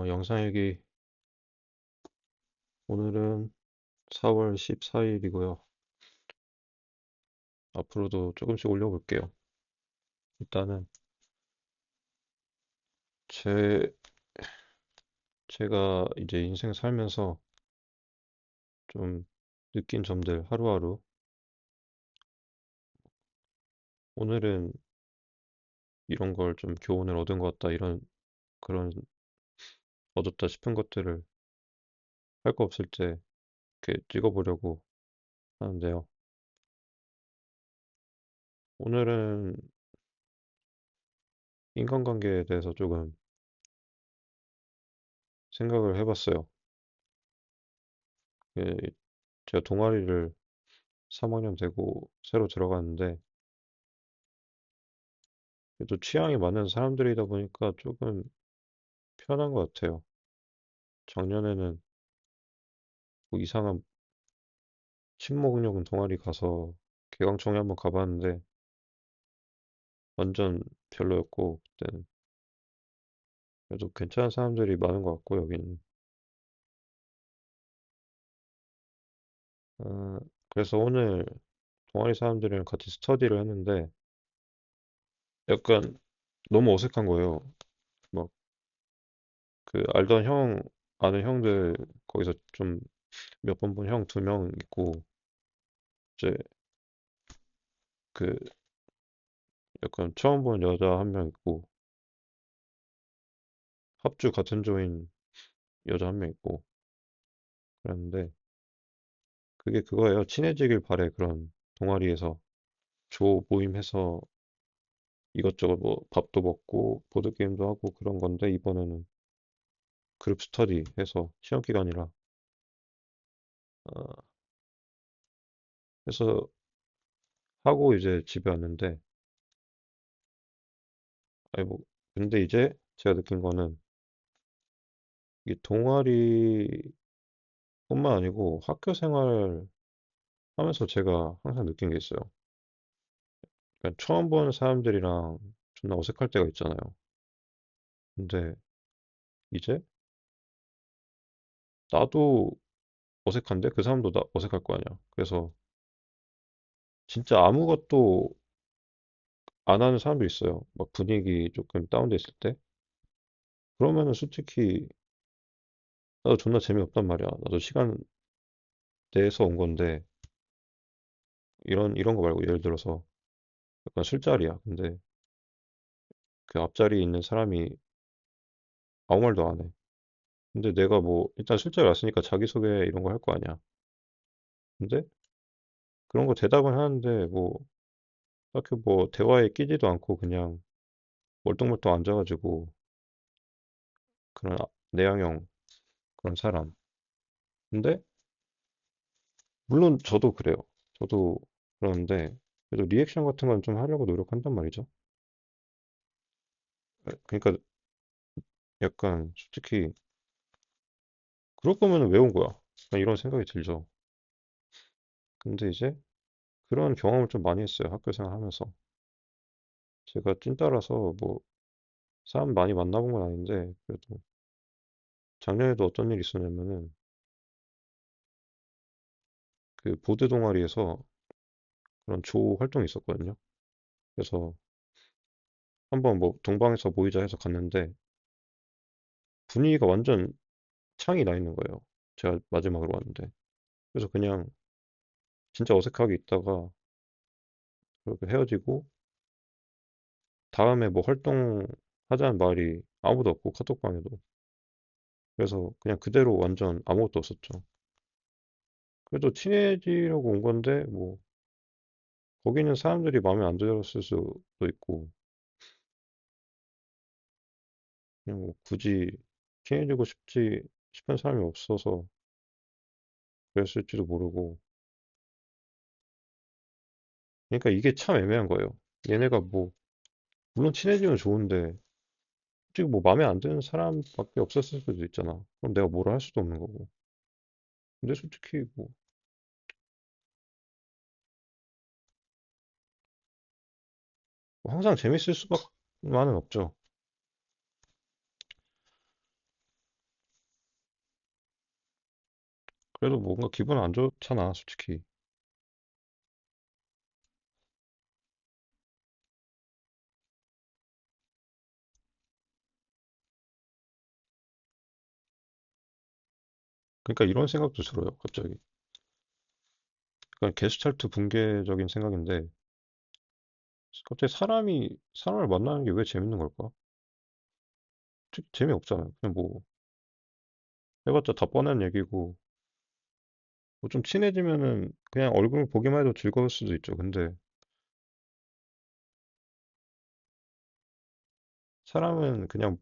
영상 일기. 오늘은 4월 14일이고요. 앞으로도 조금씩 올려볼게요. 일단은 제, 제가 이제 인생 살면서 좀 느낀 점들 하루하루. 오늘은 이런 걸 좀 교훈을 얻은 것 같다. 그런 얻었다 싶은 것들을 할 거 없을 때 이렇게 찍어보려고 하는데요. 오늘은 인간관계에 대해서 조금 생각을 해봤어요. 그, 제가 동아리를 3학년 되고 새로 들어갔는데 그래도 취향이 맞는 사람들이다 보니까 조금 편한 것 같아요. 작년에는 뭐 이상한 친목욕 동아리 가서 개강총회 한번 가봤는데 완전 별로였고, 그때는 그래도 괜찮은 사람들이 많은 것 같고 여기는. 어, 그래서 오늘 동아리 사람들이랑 같이 스터디를 했는데 약간 너무 어색한 거예요. 막 그 알던 아는 형들 거기서 좀 몇 번 본 형 2명 있고, 이제 그 약간 처음 본 여자 1명 있고, 합주 같은 조인 여자 1명 있고 그랬는데, 그게 그거예요. 친해지길 바래. 그런 동아리에서 조 모임해서 이것저것 뭐 밥도 먹고 보드게임도 하고 그런 건데, 이번에는 그룹 스터디 해서 시험 기간이라 어, 해서 하고 이제 집에 왔는데, 아니 뭐 근데 이제 제가 느낀 거는 이 동아리뿐만 아니고 학교 생활 하면서 제가 항상 느낀 게 있어요. 그러니까 처음 보는 사람들이랑 존나 어색할 때가 있잖아요. 근데 이제 나도 어색한데 그 사람도 나 어색할 거 아니야. 그래서 진짜 아무것도 안 하는 사람도 있어요. 막 분위기 조금 다운돼 있을 때. 그러면은 솔직히 나도 존나 재미없단 말이야. 나도 시간 내서 온 건데 이런 거 말고 예를 들어서 약간 술자리야. 근데 그 앞자리에 있는 사람이 아무 말도 안 해. 근데 내가 뭐 일단 술자리 왔으니까 자기소개 이런 거 할 거 아니야. 근데 그런 거 대답은 하는데 뭐 딱히 뭐 대화에 끼지도 않고 그냥 멀뚱멀뚱 앉아가지고 그런 내향형 그런 사람. 근데 물론 저도 그래요. 저도 그러는데 그래도 리액션 같은 건 좀 하려고 노력한단 말이죠. 그러니까 약간 솔직히 그럴 거면 왜 온 거야? 약간 이런 생각이 들죠. 근데 이제 그런 경험을 좀 많이 했어요. 학교 생활하면서. 제가 찐따라서 뭐 사람 많이 만나본 건 아닌데 그래도 작년에도 어떤 일이 있었냐면은 그 보드 동아리에서 그런 조 활동이 있었거든요. 그래서 한번 뭐 동방에서 모이자 해서 갔는데 분위기가 완전 창이 나 있는 거예요. 제가 마지막으로 왔는데. 그래서 그냥 진짜 어색하게 있다가 그렇게 헤어지고 다음에 뭐 활동하자는 말이 아무도 없고 카톡방에도. 그래서 그냥 그대로 완전 아무것도 없었죠. 그래도 친해지려고 온 건데 뭐 거기는 사람들이 마음에 안 들었을 수도 있고 그냥 뭐 굳이 친해지고 싶지 싶은 사람이 없어서 그랬을지도 모르고. 그러니까 이게 참 애매한 거예요. 얘네가 뭐 물론 친해지면 좋은데 솔직히 뭐 마음에 안 드는 사람밖에 없었을 수도 있잖아. 그럼 내가 뭐라 할 수도 없는 거고. 근데 솔직히 뭐 뭐 항상 재밌을 수만은 없죠. 그래도 뭔가 기분 안 좋잖아, 솔직히. 그러니까 이런 생각도 들어요, 갑자기. 그러니까 게스탈트 붕괴적인 생각인데, 갑자기 사람을 만나는 게 왜 재밌는 걸까? 재미없잖아요. 그냥 뭐, 해봤자 다 뻔한 얘기고, 뭐 좀 친해지면은 그냥 얼굴 보기만 해도 즐거울 수도 있죠. 근데 사람은 그냥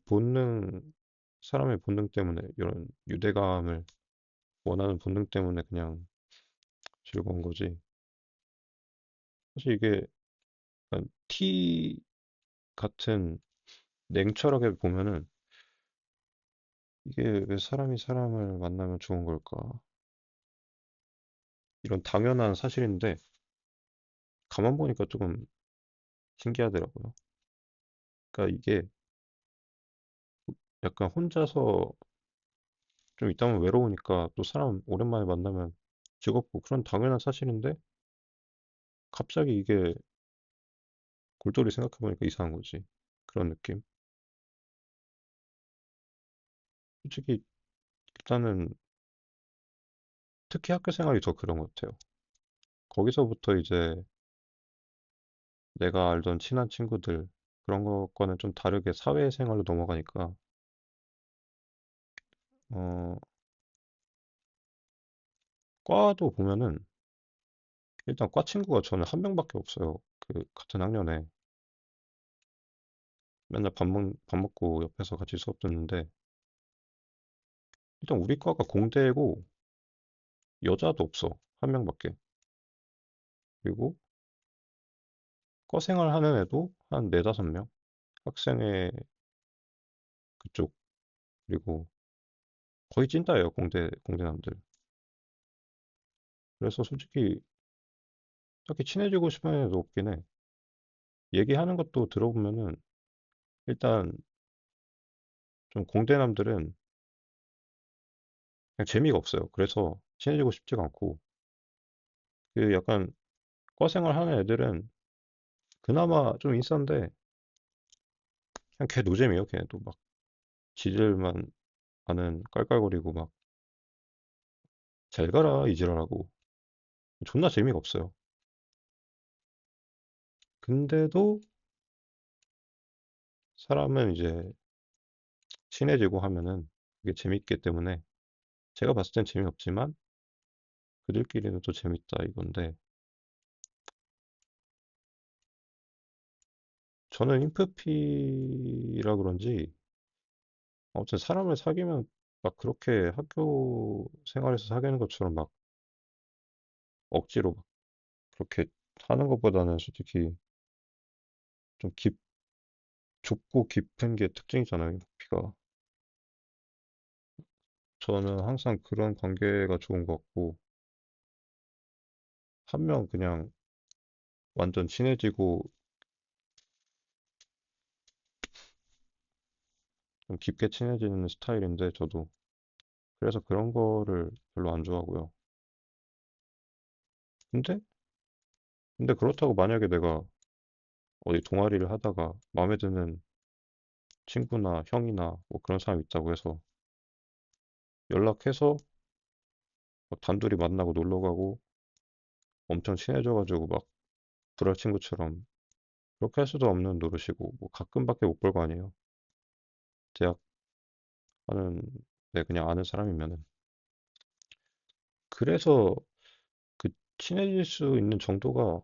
사람의 본능 때문에 이런 유대감을 원하는 본능 때문에 그냥 즐거운 거지. 사실 이게 약간 티 같은 냉철하게 보면은 이게 왜 사람이 사람을 만나면 좋은 걸까? 이런 당연한 사실인데 가만 보니까 조금 신기하더라고요. 그러니까 이게 약간 혼자서 좀 있다 보면 외로우니까 또 사람 오랜만에 만나면 즐겁고 그런 당연한 사실인데 갑자기 이게 골똘히 생각해보니까 이상한 거지. 그런 느낌. 솔직히 일단은 특히 학교 생활이 더 그런 것 같아요. 거기서부터 이제 내가 알던 친한 친구들 그런 것과는 좀 다르게 사회생활로 넘어가니까 어, 과도 보면은 일단 과 친구가 저는 한 명밖에 없어요. 그 같은 학년에 맨날 밥 먹고 옆에서 같이 수업 듣는데 일단 우리 과가 공대고 여자도 없어. 한 명밖에. 그리고 과 생활하는 애도 한 네다섯 명. 학생회 그쪽 그리고 거의 찐따예요. 공대남들. 그래서 솔직히 딱히 친해지고 싶은 애도 없긴 해. 얘기하는 것도 들어보면은 일단 좀 공대남들은 그냥 재미가 없어요. 그래서 친해지고 싶지가 않고 그 약간 과생활 하는 애들은 그나마 좀 있었는데 그냥 걔 노잼이에요. 걔도 막 지들만 아는 깔깔거리고 막 잘 가라 이지랄하고 존나 재미가 없어요. 근데도 사람은 이제 친해지고 하면은 그게 재밌기 때문에 제가 봤을 땐 재미없지만 그들끼리는 또 재밌다 이건데 저는 인프피라 그런지 아무튼 사람을 사귀면 막 그렇게 학교 생활에서 사귀는 것처럼 막 억지로 막 그렇게 하는 것보다는 솔직히 좀 좁고 깊은 게 특징이잖아요, 인프피가. 저는 항상 그런 관계가 좋은 것 같고 한 명 그냥 완전 친해지고 좀 깊게 친해지는 스타일인데 저도 그래서 그런 거를 별로 안 좋아하고요. 근데 그렇다고 만약에 내가 어디 동아리를 하다가 마음에 드는 친구나 형이나 뭐 그런 사람 있다고 해서 연락해서 막 단둘이 만나고 놀러 가고 엄청 친해져가지고 막 불알 친구처럼 그렇게 할 수도 없는 노릇이고 뭐 가끔밖에 못 볼 거 아니에요. 대학 하는 네, 그냥 아는 사람이면은 그래서 그 친해질 수 있는 정도가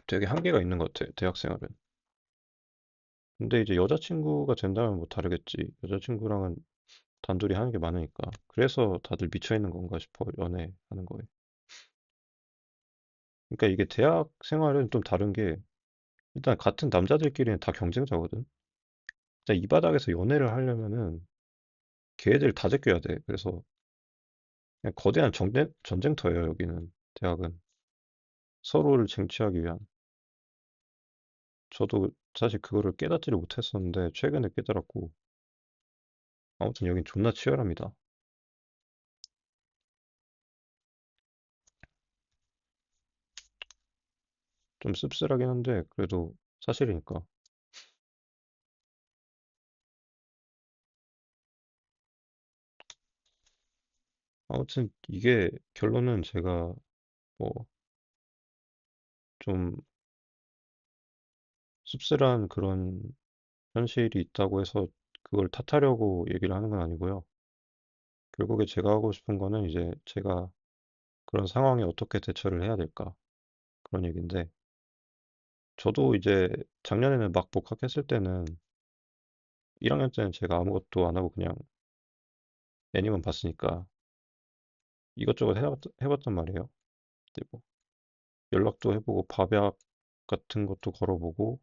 되게 한계가 있는 것 같아, 대학생활은. 근데 이제 여자친구가 된다면 뭐 다르겠지. 여자친구랑은 단둘이 하는 게 많으니까. 그래서 다들 미쳐 있는 건가 싶어, 연애하는 거에. 그러니까 이게 대학 생활은 좀 다른 게 일단 같은 남자들끼리는 다 경쟁자거든. 일단 이 바닥에서 연애를 하려면은 걔들 다 제껴야 돼. 그래서 그냥 거대한 전쟁터예요, 여기는. 대학은. 서로를 쟁취하기 위한. 저도 사실 그거를 깨닫지를 못했었는데 최근에 깨달았고 아무튼 여긴 존나 치열합니다. 좀 씁쓸하긴 한데 그래도 사실이니까. 아무튼 이게 결론은 제가 뭐 좀 씁쓸한 그런 현실이 있다고 해서 그걸 탓하려고 얘기를 하는 건 아니고요. 결국에 제가 하고 싶은 거는 이제 제가 그런 상황에 어떻게 대처를 해야 될까 그런 얘기인데 저도 이제 작년에는 막 복학했을 때는 1학년 때는 제가 아무것도 안 하고 그냥 애니만 봤으니까 이것저것 해봤단 말이에요. 근데 뭐 연락도 해보고 밥약 같은 것도 걸어보고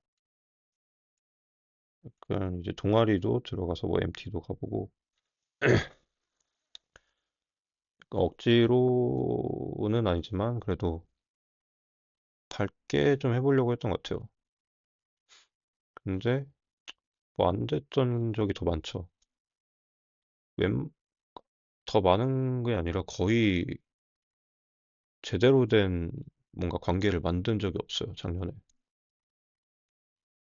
약간 이제 동아리도 들어가서 뭐 MT도 가보고 그러니까 억지로는 아니지만 그래도 밝게 좀 해보려고 했던 것 같아요. 근데 뭐 안 됐던 적이 더 많죠. 웬, 더 많은 게 아니라 거의 제대로 된 뭔가 관계를 만든 적이 없어요, 작년에.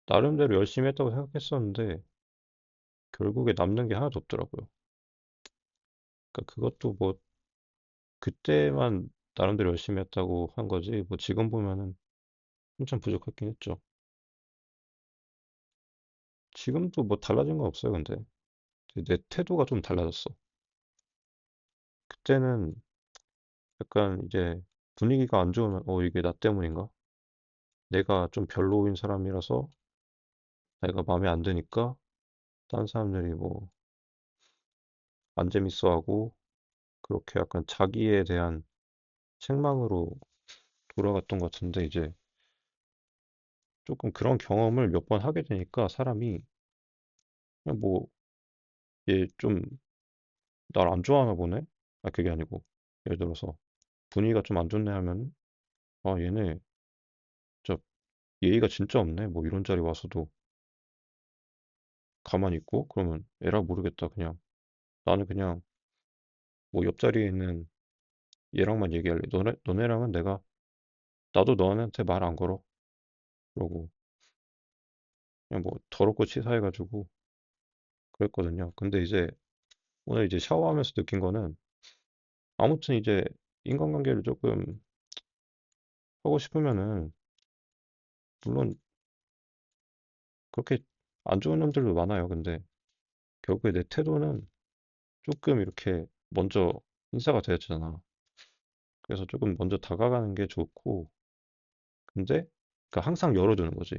나름대로 열심히 했다고 생각했었는데 결국에 남는 게 하나도 없더라고요. 그러니까 그것도 뭐 그때만 나름대로 열심히 했다고 한 거지 뭐 지금 보면은 한참 부족했긴 했죠. 지금도 뭐 달라진 건 없어요, 근데. 내 태도가 좀 달라졌어. 그때는 약간 이제 분위기가 안 좋으면 이게 나 때문인가? 내가 좀 별로인 사람이라서 내가 마음에 안 드니까 다른 사람들이 뭐 안 재밌어 하고 그렇게 약간 자기에 대한 책망으로 돌아갔던 것 같은데 이제 조금 그런 경험을 몇 번 하게 되니까 사람이 그냥 뭐 얘 좀 날 안 좋아하나 보네? 아 그게 아니고 예를 들어서 분위기가 좀 안 좋네 하면 아 얘네 진짜 예의가 진짜 없네 뭐 이런 자리 와서도 가만히 있고 그러면 에라 모르겠다 그냥 나는 그냥 뭐 옆자리에 있는 얘랑만 얘기할래 너네랑은 내가 나도 너한테 말 안 걸어 그러고 그냥 뭐 더럽고 치사해가지고 그랬거든요 근데 이제 오늘 이제 샤워하면서 느낀 거는 아무튼 이제 인간관계를 조금 하고 싶으면은 물론 그렇게 안 좋은 놈들도 많아요 근데 결국에 내 태도는 조금 이렇게 먼저 인사가 되었잖아 그래서 조금 먼저 다가가는 게 좋고 근데 그 항상 열어두는 거지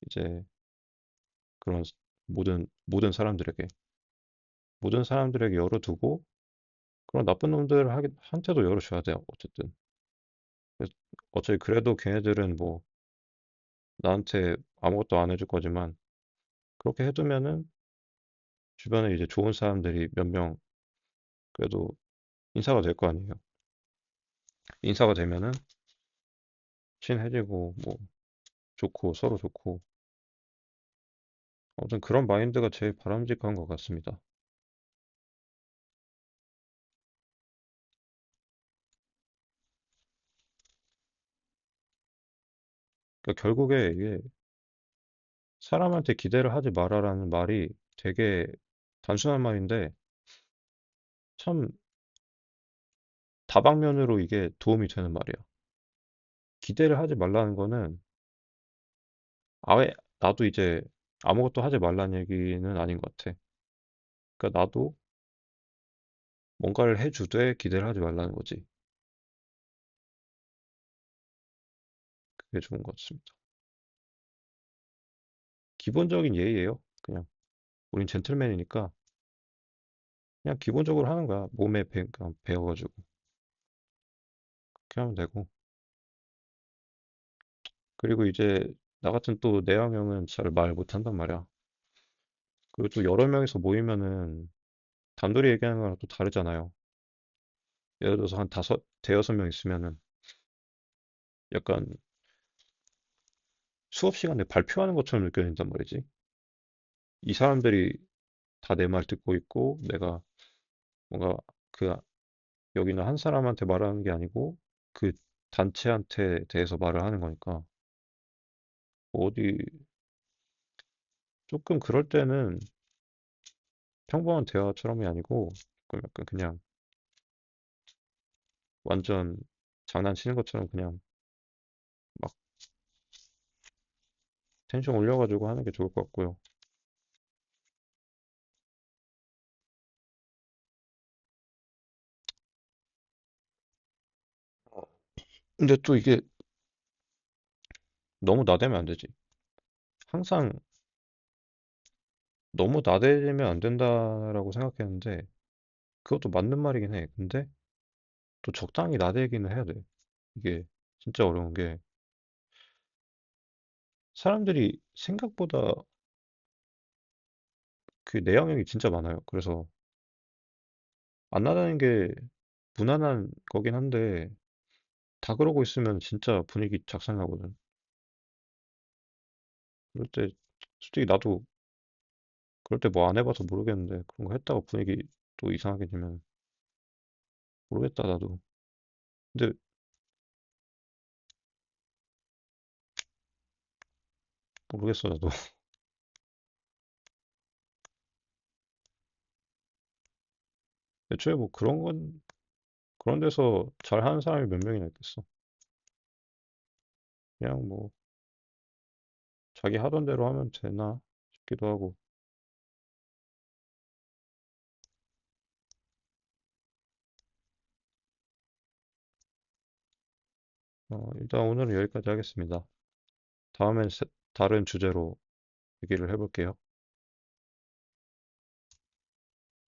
이제 그런 모든 사람들에게 열어두고 그런 나쁜 한테도 열어줘야 돼요. 어쨌든 그래서 어차피 그래도 걔네들은 뭐 나한테 아무것도 안 해줄 거지만 그렇게 해두면은 주변에 이제 좋은 사람들이 몇 명 그래도 인사가 될 거 아니에요. 인사가 되면은 친해지고 뭐 좋고 서로 좋고 아무튼 그런 마인드가 제일 바람직한 것 같습니다. 그러니까 결국에 이게 사람한테 기대를 하지 마라라는 말이 되게 단순한 말인데 참 다방면으로 이게 도움이 되는 말이야. 기대를 하지 말라는 거는 아예 나도 이제 아무것도 하지 말라는 얘기는 아닌 것 같아. 그러니까 나도 뭔가를 해주되 기대를 하지 말라는 거지. 그게 좋은 것 같습니다. 기본적인 예의예요. 그냥 우린 젠틀맨이니까 그냥 기본적으로 하는 거야. 몸에 그냥 배워가지고 그렇게 하면 되고. 그리고 이제 나 같은 또 내향형은 잘 말 못한단 말이야. 그리고 또 여러 명이서 모이면은 단둘이 얘기하는 거랑 또 다르잖아요. 예를 들어서 한 대여섯 명 있으면은 약간 수업 시간에 발표하는 것처럼 느껴진단 말이지. 이 사람들이 다 내 말 듣고 있고 내가 뭔가 그 여기는 한 사람한테 말하는 게 아니고 그 단체한테 대해서 말을 하는 거니까 어디 조금 그럴 때는 평범한 대화처럼이 아니고 조금 약간 그냥 완전 장난치는 것처럼 그냥 막 텐션 올려가지고 하는 게 좋을 것 같고요. 근데 또 이게 너무 나대면 안 되지. 항상 너무 나대면 안 된다라고 생각했는데 그것도 맞는 말이긴 해. 근데 또 적당히 나대기는 해야 돼. 이게 진짜 어려운 게 사람들이 생각보다 그 내향형이 진짜 많아요. 그래서 안 나다는 게 무난한 거긴 한데 다 그러고 있으면 진짜 분위기 작살나거든. 그럴 때 솔직히 나도 그럴 때 뭐 안 해봐서 모르겠는데 그런 거 했다가 분위기 또 이상하게 되면 모르겠다 나도. 근데 모르겠어 나도. 애초에 뭐 그런 건 그런 데서 잘하는 사람이 몇 명이나 있겠어. 그냥 뭐 자기 하던 대로 하면 되나 싶기도 하고. 일단 오늘은 여기까지 하겠습니다. 다음엔 다른 주제로 얘기를 해볼게요.